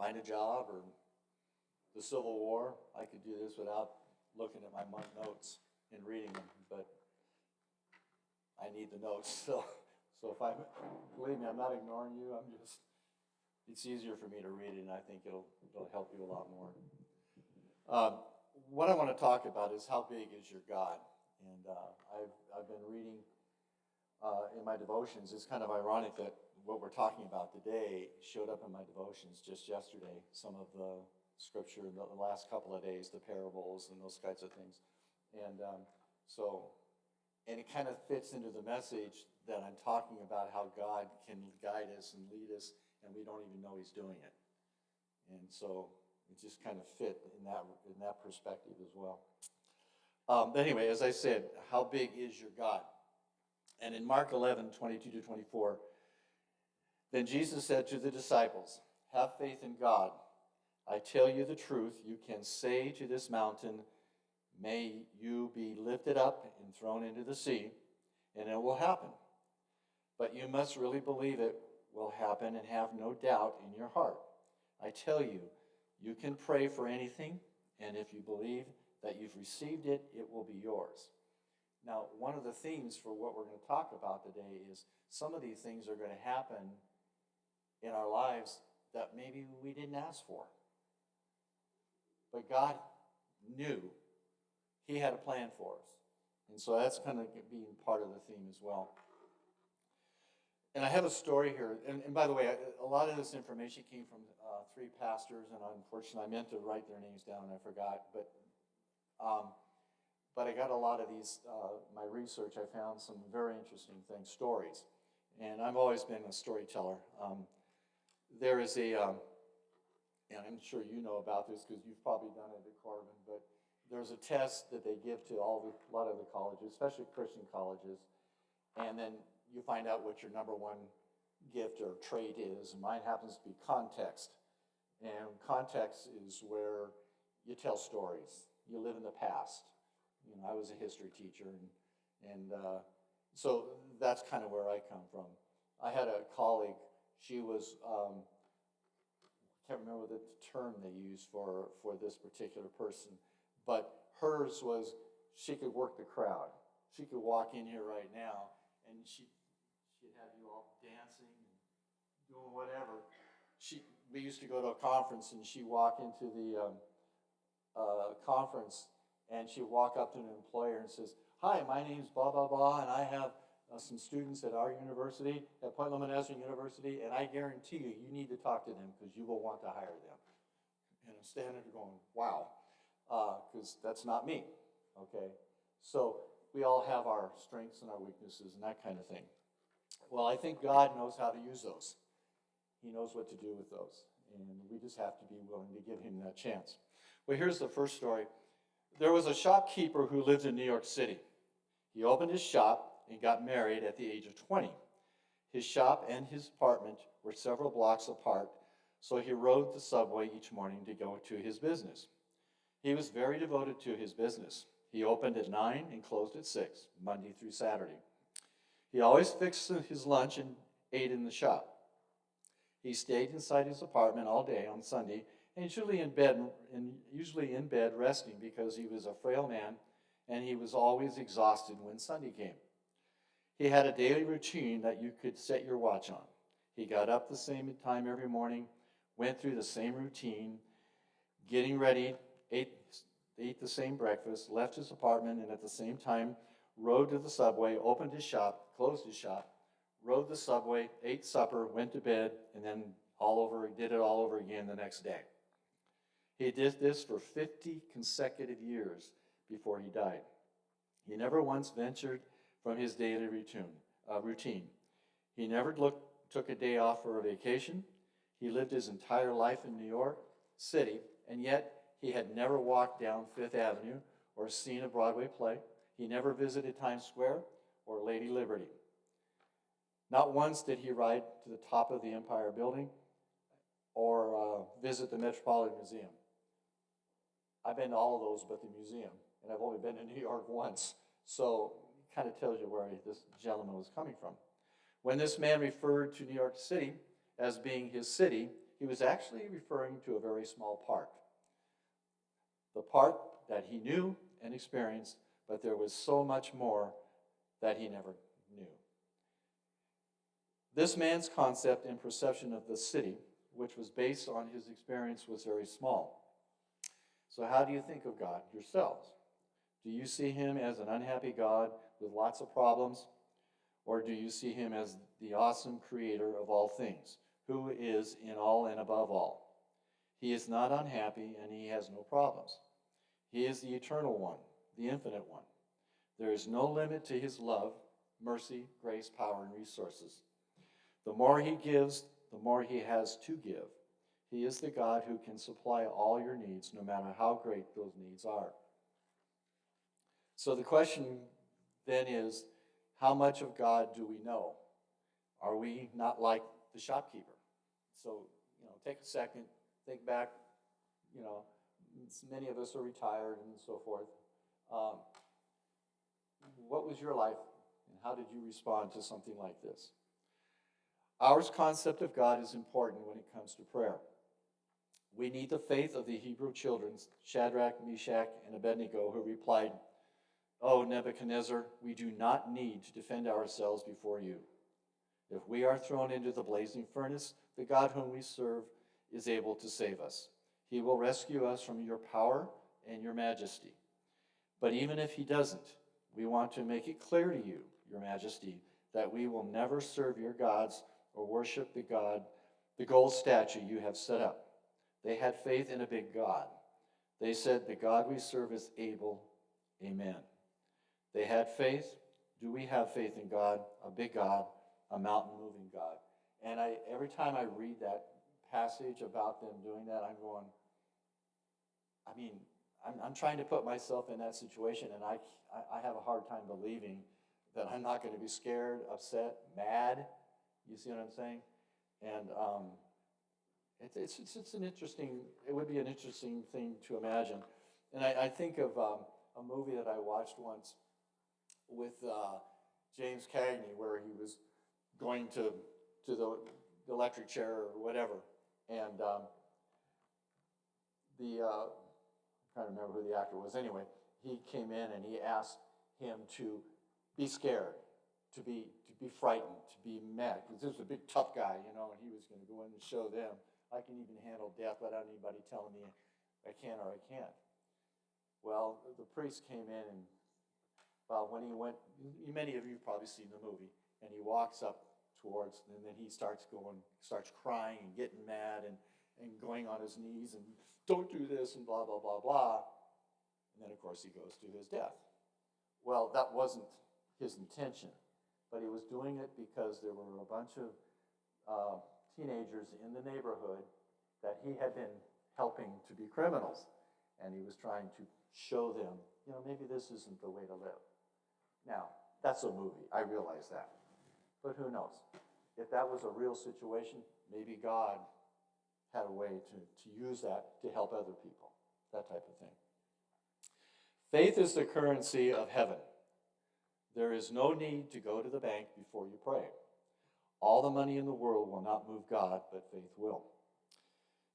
find a job or the Civil War. I could do this without looking at my notes and reading them, but I need the notes. So if believe me, I'm not ignoring you. It's easier for me to read it, and I think it'll help you a lot more. Um, what I want to talk about is how big is your God? And I've been reading in my devotions. It's kind of ironic that what we're talking about today showed up in my devotions just yesterday. Some of the scripture in the last couple of days, the parables and those kinds of things. And and it kind of fits into the message that I'm talking about, how God can guide us and lead us, and we don't even know He's doing it. And so it just kind of fit in that perspective as well. But anyway, as I said, how big is your God? And in Mark 11:22-24, then Jesus said to the disciples, have faith in God. I tell you the truth, you can say to this mountain, may you be lifted up and thrown into the sea, and it will happen. But you must really believe it will happen and have no doubt in your heart. I tell you, you can pray for anything, and if you believe that you've received it, it will be yours. Now, one of the themes for what we're going to talk about today is some of these things are going to happen in our lives that maybe we didn't ask for. But God knew He had a plan for us. And so that's kind of being part of the theme as well. And I have a story here. And by the way, a lot of this information came from three pastors, and unfortunately I meant to write their names down and I forgot. But I got a lot of these, my research, I found some very interesting things, stories. And I've always been a storyteller. There is and I'm sure you know about this because you've probably done it at Corbin, but there's a test that they give to a lot of the colleges, especially Christian colleges, and then you find out what your number one gift or trait is. And mine happens to be context. And context is where you tell stories. You live in the past. You know, I was a history teacher, and so that's kind of where I come from. I had a colleague. She was I can't remember the term they used for this particular person, but hers was she could work the crowd. She could walk in here right now, and she'd have you all dancing and doing whatever. We used to go to a conference, and she'd walk into the conference, and she'd walk up to an employer and says, "Hi, my name's blah blah blah, and I have some students at our university, at Point Loma Nazarene University, and I guarantee you need to talk to them because you will want to hire them." And I'm standing there going, "Wow," because that's not me. Okay, so we all have our strengths and our weaknesses and that kind of thing. Well, I think God knows how to use those. He knows what to do with those, and we just have to be willing to give Him that chance. Well, here's the first story. There was a shopkeeper who lived in New York City. He opened his shop and got married at the age of 20. His shop and his apartment were several blocks apart, so he rode the subway each morning to go to his business. He was very devoted to his business. He opened at 9 and closed at 6, Monday through Saturday. He always fixed his lunch and ate in the shop. He stayed inside his apartment all day on Sunday, and usually in bed resting because he was a frail man and he was always exhausted when Sunday came. He had a daily routine that you could set your watch on. He got up the same time every morning, went through the same routine, getting ready, ate the same breakfast, left his apartment, and at the same time rode to the subway, opened his shop, closed his shop, rode the subway, ate supper, went to bed, and then did it all over again the next day. He did this for 50 consecutive years before he died. He never once ventured from his daily routine. He never took a day off for a vacation. He lived his entire life in New York City, and yet he had never walked down Fifth Avenue or seen a Broadway play. He never visited Times Square or Lady Liberty. Not once did he ride to the top of the Empire Building or visit the Metropolitan Museum. I've been to all of those but the museum, and I've only been to New York once. So it kind of tells you where this gentleman was coming from. When this man referred to New York City as being his city, he was actually referring to a very small part. The part that he knew and experienced, but there was so much more that he never knew. This man's concept and perception of the city, which was based on his experience, was very small. So, how do you think of God yourselves? Do you see him as an unhappy God with lots of problems? Or do you see him as the awesome creator of all things, who is in all and above all? He is not unhappy and he has no problems. He is the eternal one, the infinite one. There is no limit to his love, mercy, grace, power, and resources. The more he gives, the more he has to give. He is the God who can supply all your needs, no matter how great those needs are. So the question then is, how much of God do we know? Are we not like the shopkeeper? So, take a second, think back, many of us are retired and so forth. What was your life and how did you respond to something like this? Our concept of God is important when it comes to prayer. We need the faith of the Hebrew children, Shadrach, Meshach, and Abednego, who replied, "O Nebuchadnezzar, we do not need to defend ourselves before you. If we are thrown into the blazing furnace, the God whom we serve is able to save us. He will rescue us from your power and your majesty. But even if he doesn't, we want to make it clear to you, your majesty, that we will never serve your gods or worship the gold statue you have set up." They had faith in a big God. They said, "The God we serve is able. Amen." They had faith. Do we have faith in God, a big God, a mountain-moving God? And every time I read that passage about them doing that, I'm going, I'm trying to put myself in that situation, and I have a hard time believing that I'm not going to be scared, upset, mad. You see what I'm saying? And it would be an interesting thing to imagine. And I think of a movie that I watched once with James Cagney, where he was going to the electric chair or whatever, and I'm trying to remember who the actor was. Anyway, he came in and he asked him to be scared, to be frightened, to be mad, because this was a big tough guy, and he was going to go in and show them, I can even handle death without anybody telling me I can or I can't. Well, the priest came in, and when he went, many of you have probably seen the movie, and he walks up towards, and then he starts crying and getting mad and going on his knees and don't do this and blah, blah, blah, blah. And then, of course, he goes to his death. Well, that wasn't his intention, but he was doing it because there were a bunch of teenagers in the neighborhood that he had been helping to be criminals. And he was trying to show them, maybe this isn't the way to live. Now, that's a movie. I realize that. But who knows? If that was a real situation, maybe God had a way to use that to help other people, that type of thing. Faith is the currency of heaven. There is no need to go to the bank before you pray. All the money in the world will not move God, but faith will.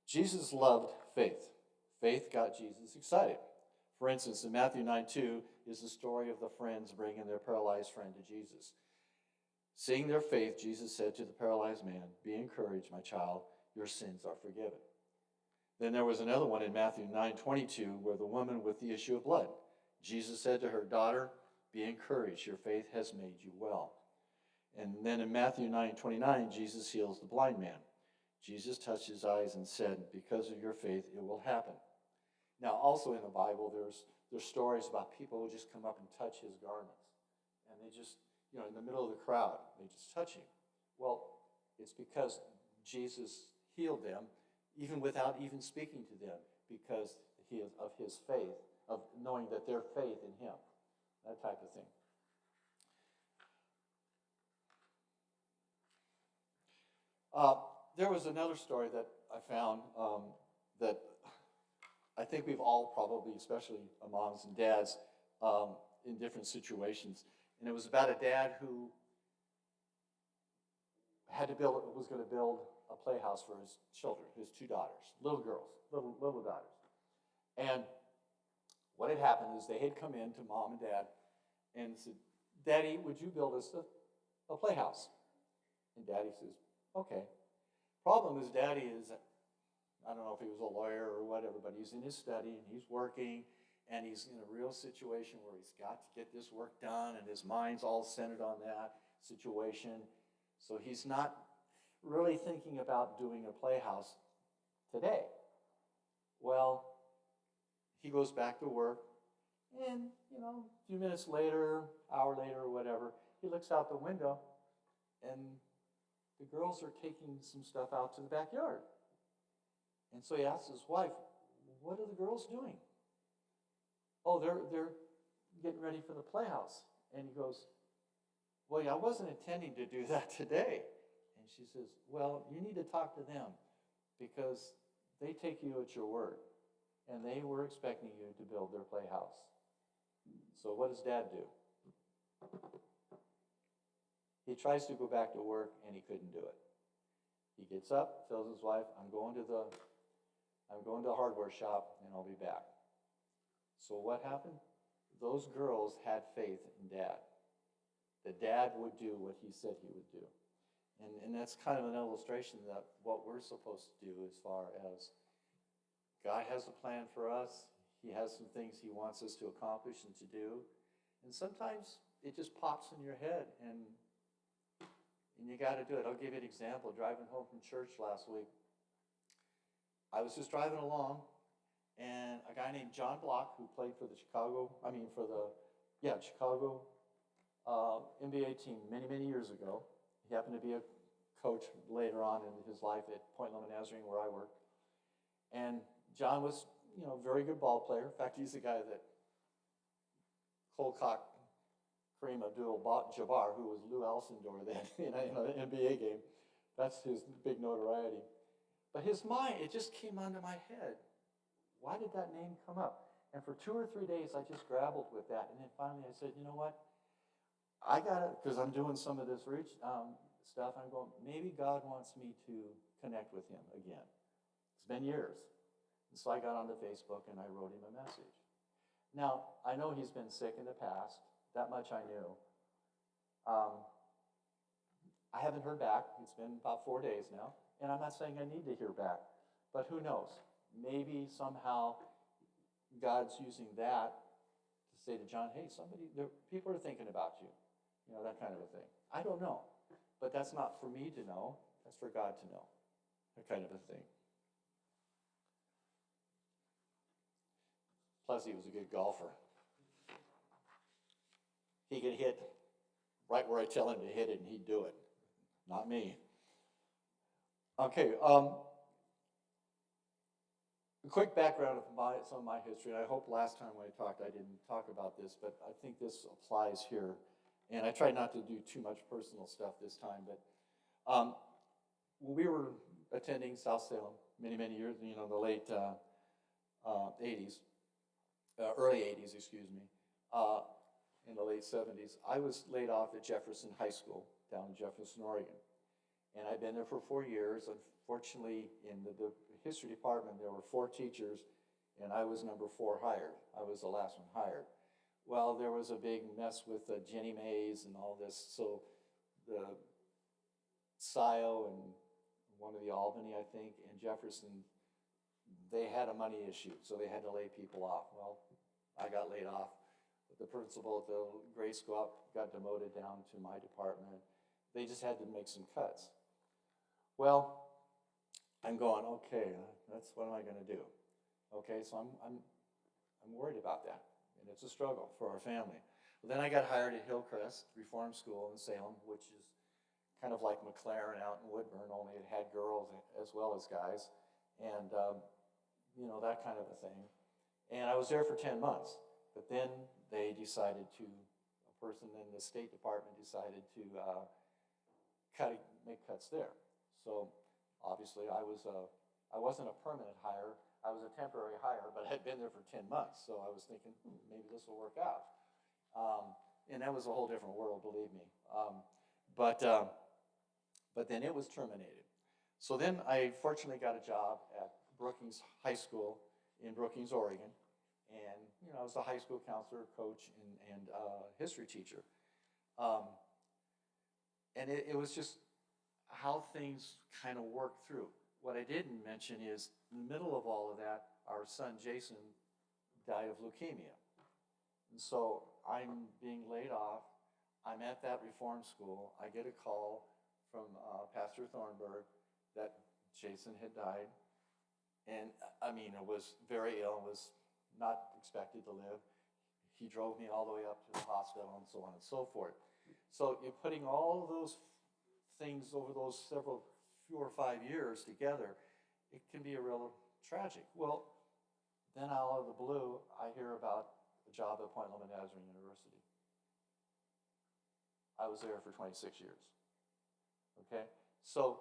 Jesus loved faith. Faith got Jesus excited. For instance, in Matthew 9:2 is the story of the friends bringing their paralyzed friend to Jesus. Seeing their faith, Jesus said to the paralyzed man, "Be encouraged, my child, your sins are forgiven." Then there was another one in Matthew 9:22 where the woman with the issue of blood, Jesus said to her, "Daughter, be encouraged, your faith has made you well." And then in Matthew 9:29, Jesus heals the blind man. Jesus touched his eyes and said, "Because of your faith, it will happen." Now, also in the Bible, there's stories about people who just come up and touch his garments. And they just, in the middle of the crowd, they just touch him. Well, it's because Jesus healed them, even without even speaking to them, because of his faith, of knowing that their faith in him, that type of thing. There was another story that I found that I think we've all probably, especially moms and dads, in different situations. And it was about a dad who was going to build a playhouse for his children, his two daughters, little girls, little daughters. And what had happened is they had come in to mom and dad and said, Daddy, would you build us a playhouse? And Daddy says, okay. Problem is, Daddy is, I don't know if he was a lawyer or whatever, but he's in his study and he's working and he's in a real situation where he's got to get this work done and his mind's all centered on that situation. So he's not really thinking about doing a playhouse today. Well, he goes back to work and, a few minutes later, hour later or whatever, he looks out the window and the girls are taking some stuff out to the backyard. And so he asks his wife, what are the girls doing? Oh, they're getting ready for the playhouse. And he goes, well, yeah, I wasn't intending to do that today. And she says, well, you need to talk to them because they take you at your word. And they were expecting you to build their playhouse. So what does Dad do? He tries to go back to work and he couldn't do it. He gets up, tells his wife, I'm going to the hardware shop and I'll be back. So what happened? Those girls had faith in Dad. That Dad would do what he said he would do. And that's kind of an illustration that what we're supposed to do as far as God has a plan for us. He has some things he wants us to accomplish and to do. And sometimes it just pops in your head and you got to do it. I'll give you an example. Driving home from church last week, I was just driving along, and a guy named John Block, who played for the Chicago NBA team many years ago. He happened to be a coach later on in his life at Point Loma Nazarene, where I worked. And John was, a very good ball player. In fact, he's the guy that cold-cocked Kareem Abdul-Jabbar, who was Lou Alcindor then in an NBA game. That's his big notoriety. But his mind, it just came onto my head. Why did that name come up? And for 2 or 3 days, I just grappled with that. And then finally I said, you know what? I got it, because I'm doing some of this stuff. I'm going, maybe God wants me to connect with him again. It's been years. And so I got onto Facebook and I wrote him a message. Now, I know he's been sick in the past. That much I knew. I haven't heard back. It's been about 4 days now. And I'm not saying I need to hear back. But who knows? Maybe somehow God's using that to say to John, hey, people are thinking about you. That kind of a thing. I don't know. But that's not for me to know. That's for God to know. That kind of a thing. Plus, he was a good golfer. He could hit right where I tell him to hit it, and he'd do it. Not me. Okay, a quick background of some of my history. I hope last time when I talked, I didn't talk about this, but I think this applies here. And I tried not to do too much personal stuff this time, but when we were attending South Salem many years, the late 80s, early 80s, excuse me, in the late 70s, I was laid off at Jefferson High School down in Jefferson, Oregon. And I'd been there for 4 years. Unfortunately, in the history department, there were 4 teachers, and I was number 4 hired. I was the last one hired. Well, there was a big mess with Jenny Mays and all this. So the SIO and one of the Albany, I think, and Jefferson, they had a money issue, so they had to lay people off. Well, I got laid off. The principal at the grade school got demoted down to my department. They just had to make some cuts. Well, I'm going, okay, that's what am I going to do? Okay, so I'm worried about that, and it's a struggle for our family. Well, then I got hired at Hillcrest Reform School in Salem, which is kind of like McLaren out in Woodburn, only it had girls as well as guys, and that kind of a thing. And I was there for 10 months, but then they decided to, a person in the State Department decided to make cuts there. So obviously I wasn't a permanent hire, I was a temporary hire, but I had been there for 10 months. So I was thinking, maybe this will work out. And that was a whole different world, believe me. But then it was terminated. So then I fortunately got a job at Brookings High School in Brookings, Oregon. And, I was a high school counselor, coach, and history teacher. Um, and it was just how things kind of worked through. What I didn't mention is, in the middle of all of that, our son Jason died of leukemia. And so I'm being laid off. I'm at that reform school. I get a call from Pastor Thornburg that Jason had died. And I mean, I was very ill, was not expected to live. He drove me all the way up to the hospital and so on and so forth. So you're putting all of those things over those 4 or 5 years together, it can be a real tragic. Well, then out of the blue, I hear about a job at Point Loma Nazarene University. I was there for 26 years. Okay? So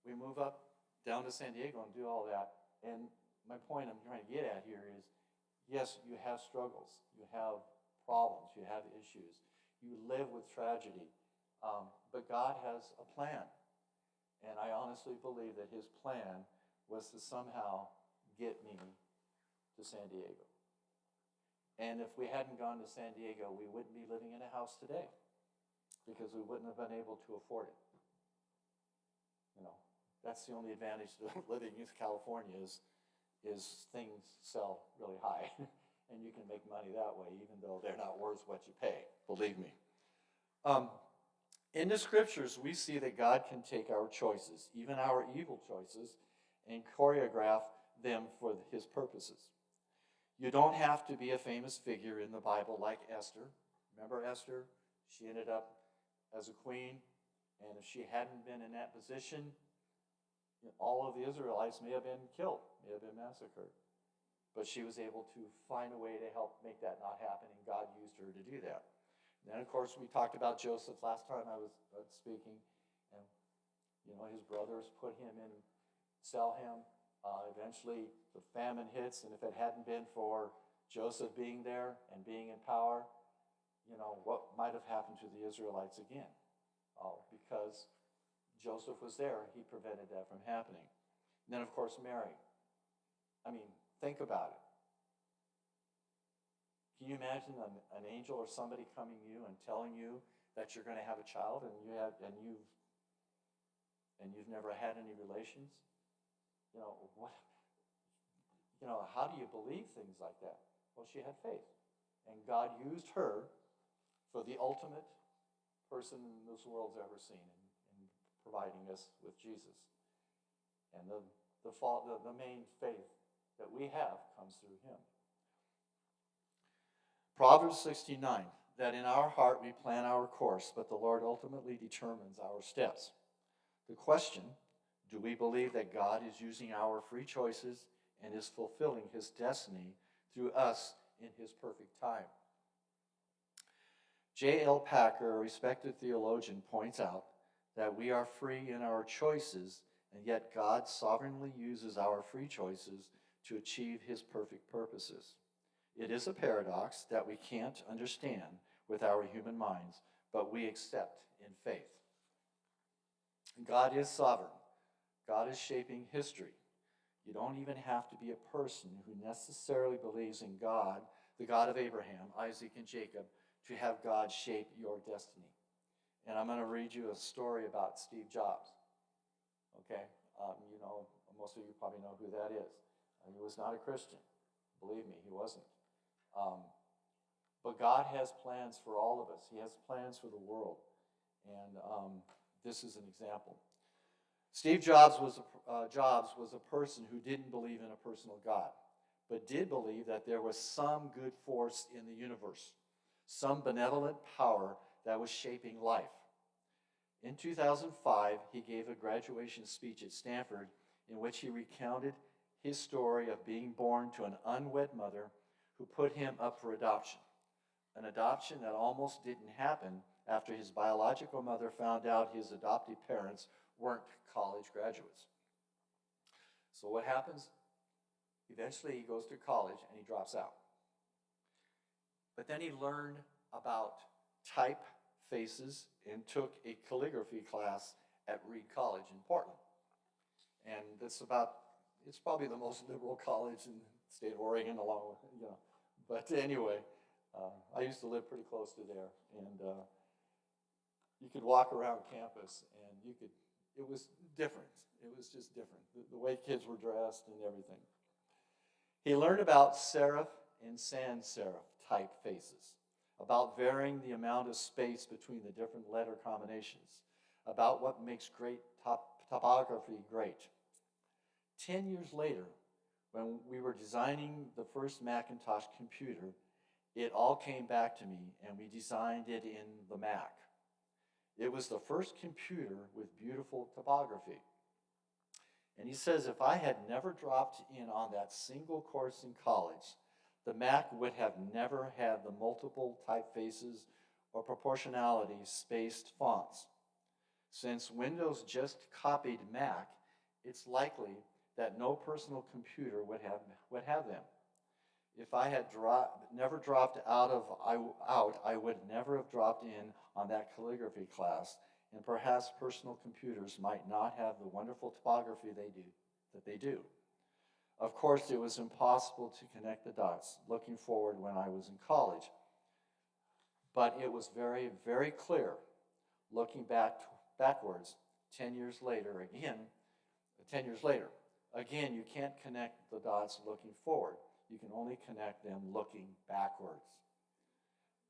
we move up down to San Diego and do all that. And my point I'm trying to get at here is, yes, you have struggles, you have problems, you have issues, you live with tragedy, but God has a plan. And I honestly believe that his plan was to somehow get me to San Diego. And if we hadn't gone to San Diego, we wouldn't be living in a house today because we wouldn't have been able to afford it. That's the only advantage to living in California is things sell really high and you can make money that way even though they're not worth what you pay, believe me. In the scriptures, we see that God can take our choices, even our evil choices, and choreograph them for his purposes. You don't have to be a famous figure in the Bible like Esther. Remember Esther? She ended up as a queen, and if she hadn't been in that position, all of the Israelites may have been killed, may have been massacred. But she was able to find a way to help make that not happen, and God used her to do that. And then, of course, we talked about Joseph last time I was speaking, and his brothers put him in, sell him. Eventually, the famine hits, and if it hadn't been for Joseph being there and being in power, what might have happened to the Israelites again? Because Joseph was there, he prevented that from happening. And then, of course, Mary. I mean, think about it. Can you imagine an angel or somebody coming to you and telling you that you're going to have a child and you've never had any relations? How do you believe things like that? Well, she had faith, and God used her for the ultimate person this world's ever seen in providing us with Jesus. And the main faith that we have comes through him. Proverbs 16:9, that in our heart we plan our course, but the Lord ultimately determines our steps. The question, do we believe that God is using our free choices and is fulfilling his destiny through us in his perfect time? J.L. Packer, a respected theologian, points out that we are free in our choices, and yet God sovereignly uses our free choices to achieve his perfect purposes. It is a paradox that we can't understand with our human minds, but we accept in faith. God is sovereign. God is shaping history. You don't even have to be a person who necessarily believes in God, the God of Abraham, Isaac, and Jacob, to have God shape your destiny. And I'm going to read you a story about Steve Jobs. Okay? Most of you probably know who that is. He was not a Christian. Believe me, he wasn't. But God has plans for all of us. He has plans for the world. And this is an example. Steve Jobs was a person who didn't believe in a personal God, but did believe that there was some good force in the universe, some benevolent power that was shaping life. In 2005, he gave a graduation speech at Stanford in which he recounted his story of being born to an unwed mother who put him up for adoption, an adoption that almost didn't happen after his biological mother found out his adoptive parents weren't college graduates. So what happens? Eventually he goes to college and he drops out. But then he learned about typefaces and took a calligraphy class at Reed College in Portland. and it's probably the most liberal college in the state of Oregon, along with. But anyway, I used to live pretty close to there, and you could walk around campus, and it was different. It was just different, the way kids were dressed and everything. He learned about serif and sans serif typefaces, about varying the amount of space between the different letter combinations, about what makes great typography great. 10 years later, when we were designing the first Macintosh computer, it all came back to me, and we designed it in the Mac. It was the first computer with beautiful typography. And he says, if I had never dropped in on that single course in college, the Mac would have never had the multiple typefaces or proportionality spaced fonts. Since Windows just copied Mac, it's likely that no personal computer would have them. If I had never dropped out, I would never have dropped in on that calligraphy class, and perhaps personal computers might not have the wonderful typography that they do. Of course, it was impossible to connect the dots looking forward when I was in college, but it was very, very clear looking backwards 10 years later. Again, you can't connect the dots looking forward. You can only connect them looking backwards.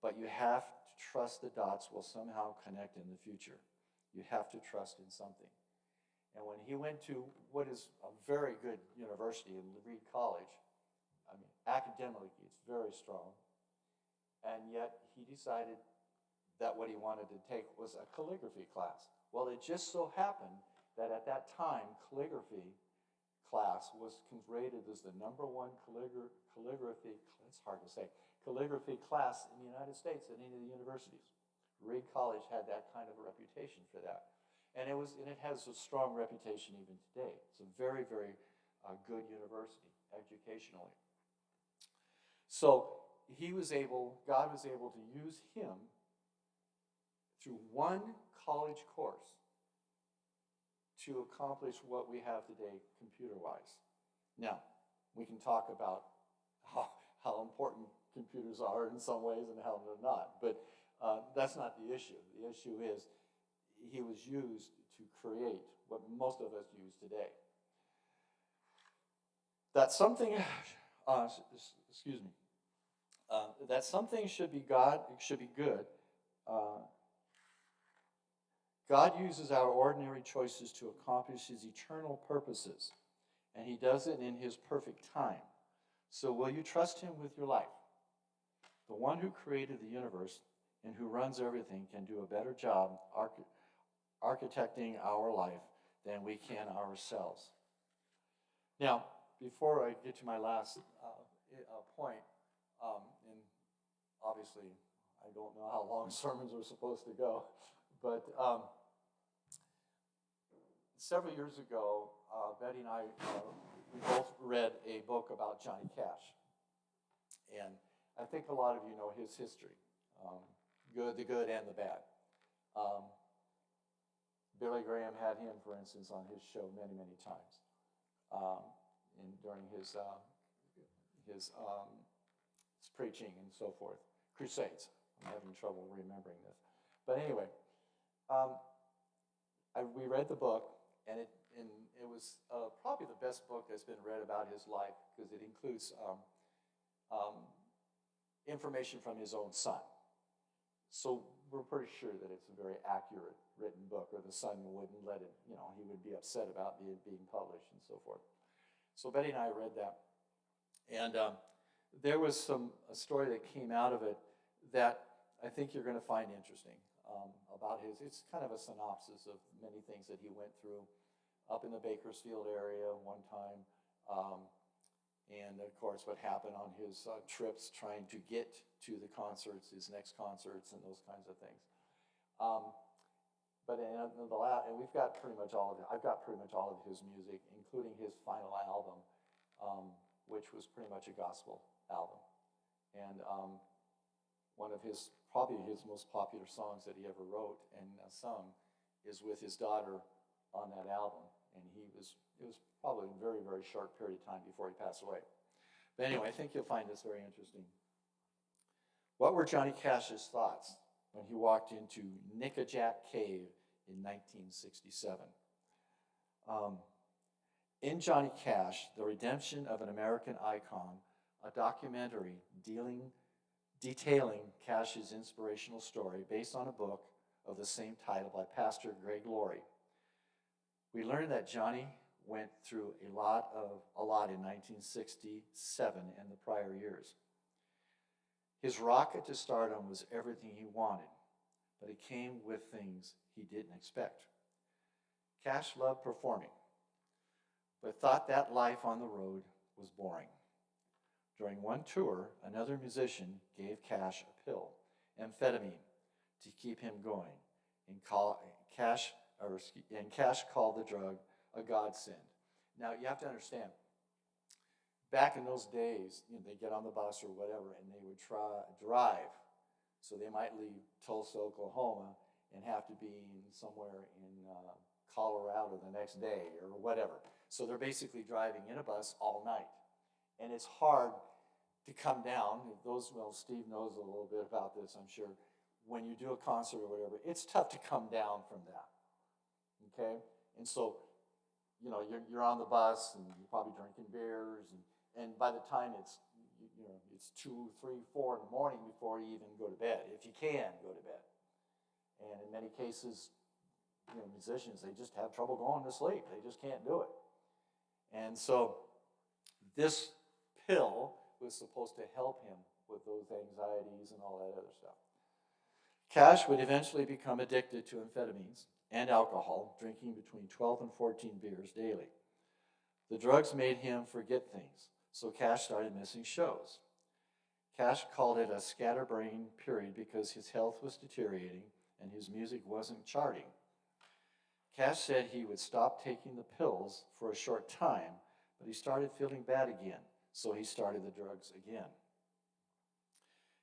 But you have to trust the dots will somehow connect in the future. You have to trust in something. And when he went to what is a very good university in Reed College, I mean, academically, it's very strong. And yet he decided that what he wanted to take was a calligraphy class. Well, it just so happened that at that time, calligraphy class was rated as the #1 calligraphy, it's hard to say, calligraphy class in the United States at any of the universities. Reed College had that kind of a reputation for that. And it has a strong reputation even today. It's a very, very good university educationally. So God was able to use him through one college course to accomplish what we have today computer-wise. Now, we can talk about how important computers are in some ways and how they're not, but that's not the issue. The issue is he was used to create what most of us use today. That something, that something should be good. God uses our ordinary choices to accomplish his eternal purposes, and he does it in his perfect time. So will you trust him with your life? The one who created the universe and who runs everything can do a better job architecting our life than we can ourselves. Now, before I get to my last point, and obviously I don't know how long sermons are supposed to go, but several years ago, Betty and I, we both read a book about Johnny Cash. And I think a lot of you know his history, the good and the bad. Billy Graham had him, for instance, on his show many, many times during his preaching and so forth. Crusades. I'm having trouble remembering this. But anyway, we read the book, and it was probably the best book that's been read about his life, because it includes information from his own son. So we're pretty sure that it's a very accurate written book, or the son wouldn't let it, he would be upset about it being published and so forth. So Betty and I read that, and there was a story that came out of it that I think you're going to find interesting about it's kind of a synopsis of many things that he went through up in the Bakersfield area one time, and of course what happened on his trips trying to get to the concerts, his next concerts, and those kinds of things. But and we've got pretty much all of it. I've got pretty much all of his music, including his final album, which was pretty much a gospel album. And one of probably his most popular songs that he ever wrote and sung is with his daughter on that album. and it was probably a very, very short period of time before he passed away. But anyway, I think you'll find this very interesting. What were Johnny Cash's thoughts when he walked into Nickajack Cave in 1967? In Johnny Cash, The Redemption of an American Icon, a documentary detailing Cash's inspirational story based on a book of the same title by Pastor Greg Laurie. We learned that Johnny went through a lot in 1967 and the prior years. His rocket to stardom was everything he wanted, but it came with things he didn't expect. Cash loved performing, but thought that life on the road was boring. During one tour, another musician gave Cash a pill, amphetamine, to keep him going, and Cash called the drug a godsend. Now, you have to understand, back in those days, they get on the bus or whatever, and they would drive. So they might leave Tulsa, Oklahoma, and have to be somewhere in Colorado the next day or whatever. So they're basically driving in a bus all night. And it's hard to come down. Steve knows a little bit about this, I'm sure. When you do a concert or whatever, it's tough to come down from that. Okay? And so, you're on the bus and you're probably drinking beers, and by the time it's 2, 3, 4 in the morning before you even go to bed, if you can go to bed. And in many cases, musicians, they just have trouble going to sleep. They just can't do it. And so this pill was supposed to help him with those anxieties and all that other stuff. Cash would eventually become addicted to amphetamines and alcohol, drinking between 12 and 14 beers daily. The drugs made him forget things, so Cash started missing shows. Cash called it a scatterbrain period because his health was deteriorating and his music wasn't charting. Cash said he would stop taking the pills for a short time, but he started feeling bad again, so he started the drugs again.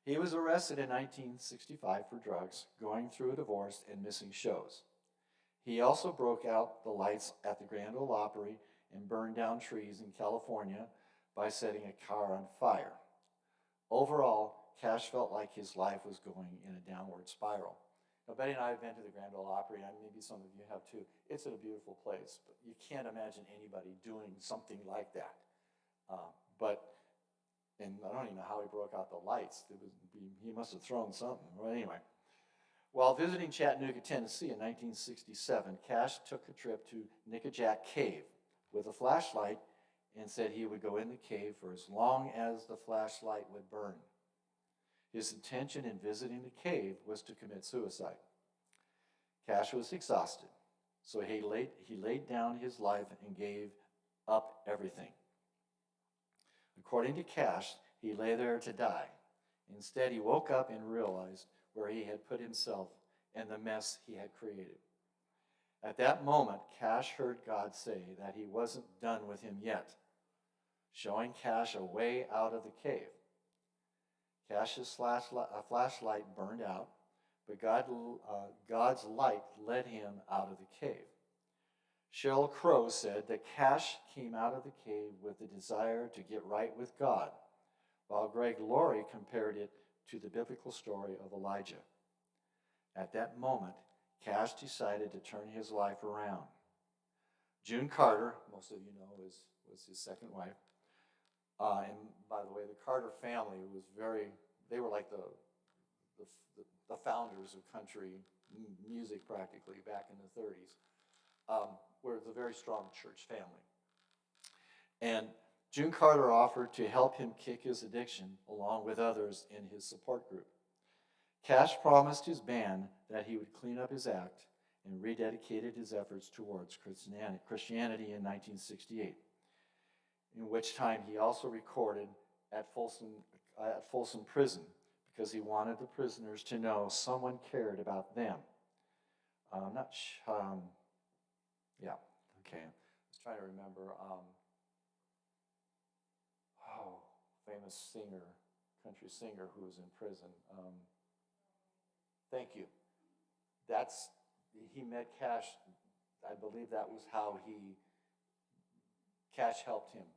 He was arrested in 1965 for drugs, going through a divorce, and missing shows. He also broke out the lights at the Grand Ole Opry and burned down trees in California by setting a car on fire. Overall, Cash felt like his life was going in a downward spiral. Now, Betty and I have been to the Grand Ole Opry, and maybe some of you have too. It's a beautiful place, but you can't imagine anybody doing something like that. And I don't even know how he broke out the lights. He must have thrown something. Well, anyway. While visiting Chattanooga, Tennessee in 1967, Cash took a trip to Nickajack Cave with a flashlight and said he would go in the cave for as long as the flashlight would burn. His intention in visiting the cave was to commit suicide. Cash was exhausted, so he laid down his life and gave up everything. According to Cash, he lay there to die. Instead, he woke up and realized where he had put himself and the mess he had created. At that moment, Cash heard God say that he wasn't done with him yet, showing Cash a way out of the cave. Cash's flashlight burned out, but God's light led him out of the cave. Sheryl Crow said that Cash came out of the cave with the desire to get right with God, while Greg Laurie compared it to the biblical story of Elijah. At that moment, Cash decided to turn his life around. June Carter, most of you know, was his second wife. And by the way, the Carter family they were like the founders of country music practically back in the 30s. Were a very strong church family. And June Carter offered to help him kick his addiction along with others in his support group. Cash promised his band that he would clean up his act and rededicated his efforts towards Christianity in 1968, in which time he also recorded at Folsom Prison because he wanted the prisoners to know someone cared about them. I was trying to remember. Famous singer, country singer who was in prison. Thank you. He met Cash. I believe that was how Cash helped him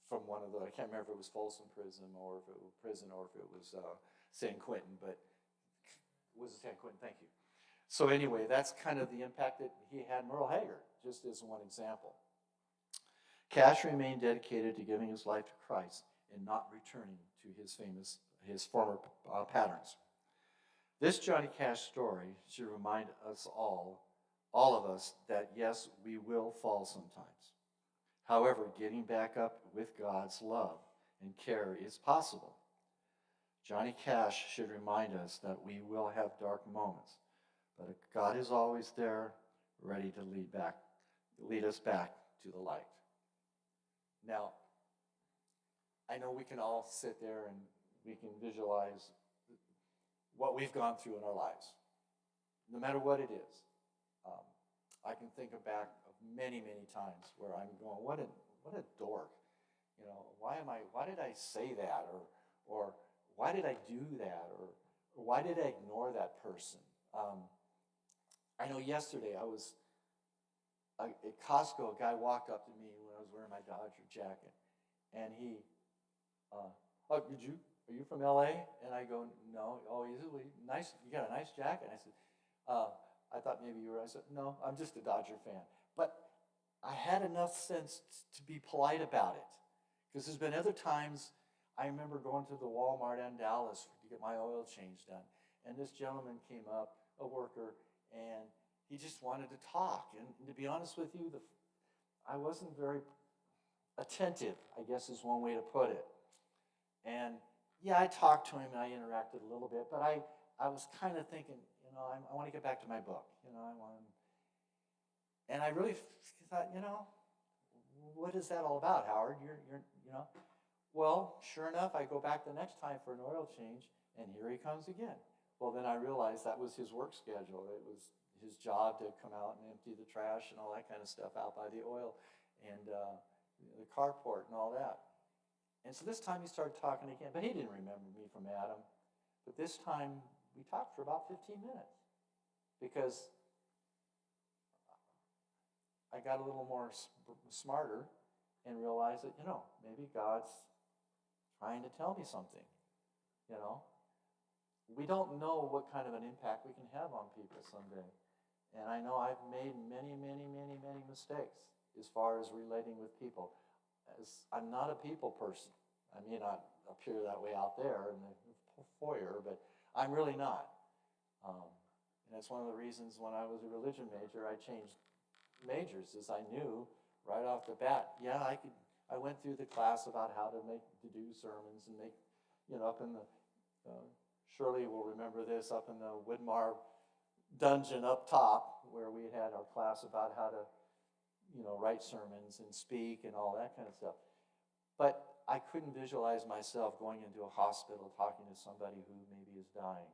from one of the, I can't remember if it was Folsom Prison or if it was San Quentin, but it was San Quentin, thank you. So anyway, that's kind of the impact that he had. Merle Haggard, just as one example. Cash remained dedicated to giving his life to Christ and not returning to his former patterns. This Johnny Cash story should remind us all of us, that yes, we will fall sometimes. However, getting back up with God's love and care is possible. Johnny Cash should remind us that we will have dark moments, but God is always there, ready to lead us back to the light. Now, I know we can all sit there and we can visualize what we've gone through in our lives, no matter what it is. I can think back of many, many times where I'm going, what a dork. You know, why did I say that? Or why did I do that? Or why did I ignore that person? I know yesterday I was at Costco, a guy walked up to me when I was wearing my Dodger jacket, and he, oh, are you from LA? And I go, no. Oh, nice, you got a nice jacket. And I said, I thought maybe you were. I said, no, I'm just a Dodger fan. But I had enough sense to be polite about it. Because there's been other times, I remember going to the Walmart in Dallas to get my oil change done. And this gentleman came up, a worker, and he just wanted to talk. And to be honest with you, I wasn't very attentive, I guess is one way to put it. And yeah, I talked to him and I interacted a little bit, but I was kind of thinking, I want to get back to my book. And I really thought, what is that all about, Howard? Well, sure enough, I go back the next time for an oil change, and here he comes again. Well, then I realized that was his work schedule. It was his job to come out and empty the trash and all that kind of stuff out by the oil and the carport and all that. And so this time he started talking again, but he didn't remember me from Adam. But this time we talked for about 15 minutes because I got a little more smarter and realized that, maybe God's trying to tell me something, We don't know what kind of an impact we can have on people someday. And I know I've made many, many, many, many mistakes as far as relating with people. I'm not a people person. I may not appear that way out there in the foyer, but I'm really not. And that's one of the reasons when I was a religion major, I changed majors, as I knew right off the bat, I went through the class about how to do sermons and make, up in the, Shirley will remember this, up in the Widmar dungeon up top, where we had our class about how to, write sermons and speak and all that kind of stuff. But I couldn't visualize myself going into a hospital talking to somebody who maybe is dying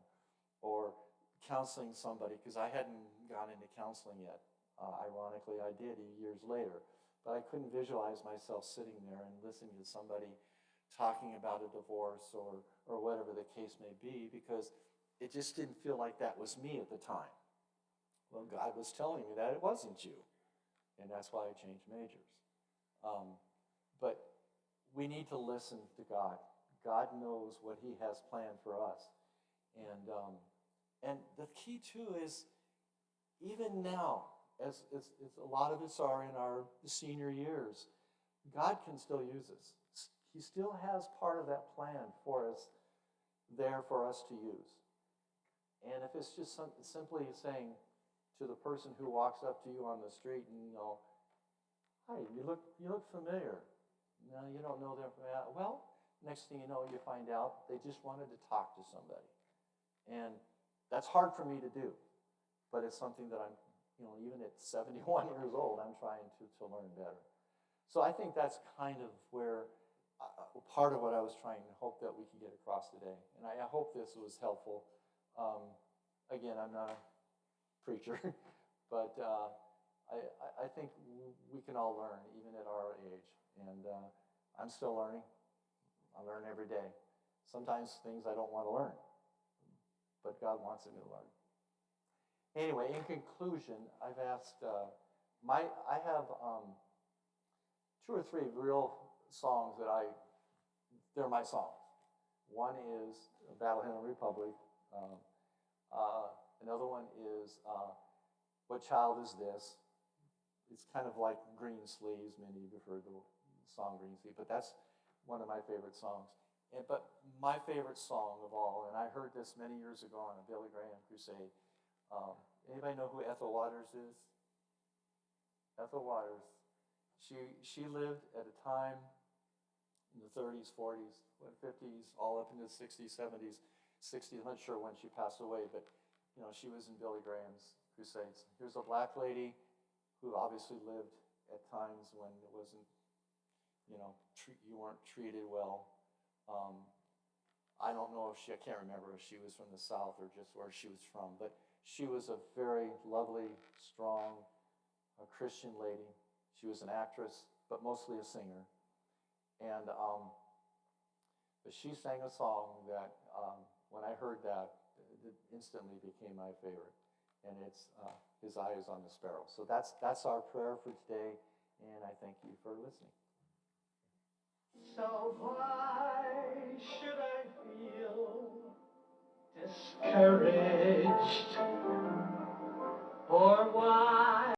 or counseling somebody, because I hadn't gone into counseling yet. Ironically, I did years later. But I couldn't visualize myself sitting there and listening to somebody talking about a divorce or whatever the case may be, because it just didn't feel like that was me at the time. Well, God was telling me that it wasn't you. And that's why I changed majors. But we need to listen to God. God knows what he has planned for us. And the key, too, is even now, as a lot of us are in our senior years, God can still use us. He still has part of that plan for us there for us to use. And if it's just simply saying to the person who walks up to you on the street and, hi, you look familiar. No, you don't know them from that. Well, next thing you know, you find out they just wanted to talk to somebody. And that's hard for me to do, but it's something that I'm, even at 71 years old, I'm trying to learn better. So I think that's kind of where part of what I was trying to hope that we can get across today. And I hope this was helpful. Again, I'm not a preacher, but I think we can all learn, even at our age. And I'm still learning. I learn every day. Sometimes things I don't want to learn, but God wants me to learn. Anyway, in conclusion, I've asked I have two or three real songs they're my songs. One is Battle Hymn of the Republic. Um, Another one is What Child Is This? It's kind of like Green Sleeves. Many of you have heard the song Green Sleeves, but that's one of my favorite songs. But my favorite song of all, and I heard this many years ago on a Billy Graham crusade. Anybody know who Ethel Waters is? Ethel Waters. She lived at a time in the 30s, 40s, 50s, all up into the 60s, 70s, 60s. I'm not sure when she passed away, but she was in Billy Graham's crusades. Here's a black lady who obviously lived at times when it wasn't, you weren't treated well. I don't know if I can't remember if she was from the South or just where she was from, but she was a very lovely, strong, Christian lady. She was an actress, but mostly a singer. And but she sang a song that when I heard that, it instantly became my favorite. And it's His Eye is on the Sparrow. So that's our prayer for today, and I thank you for listening. So why should I feel discouraged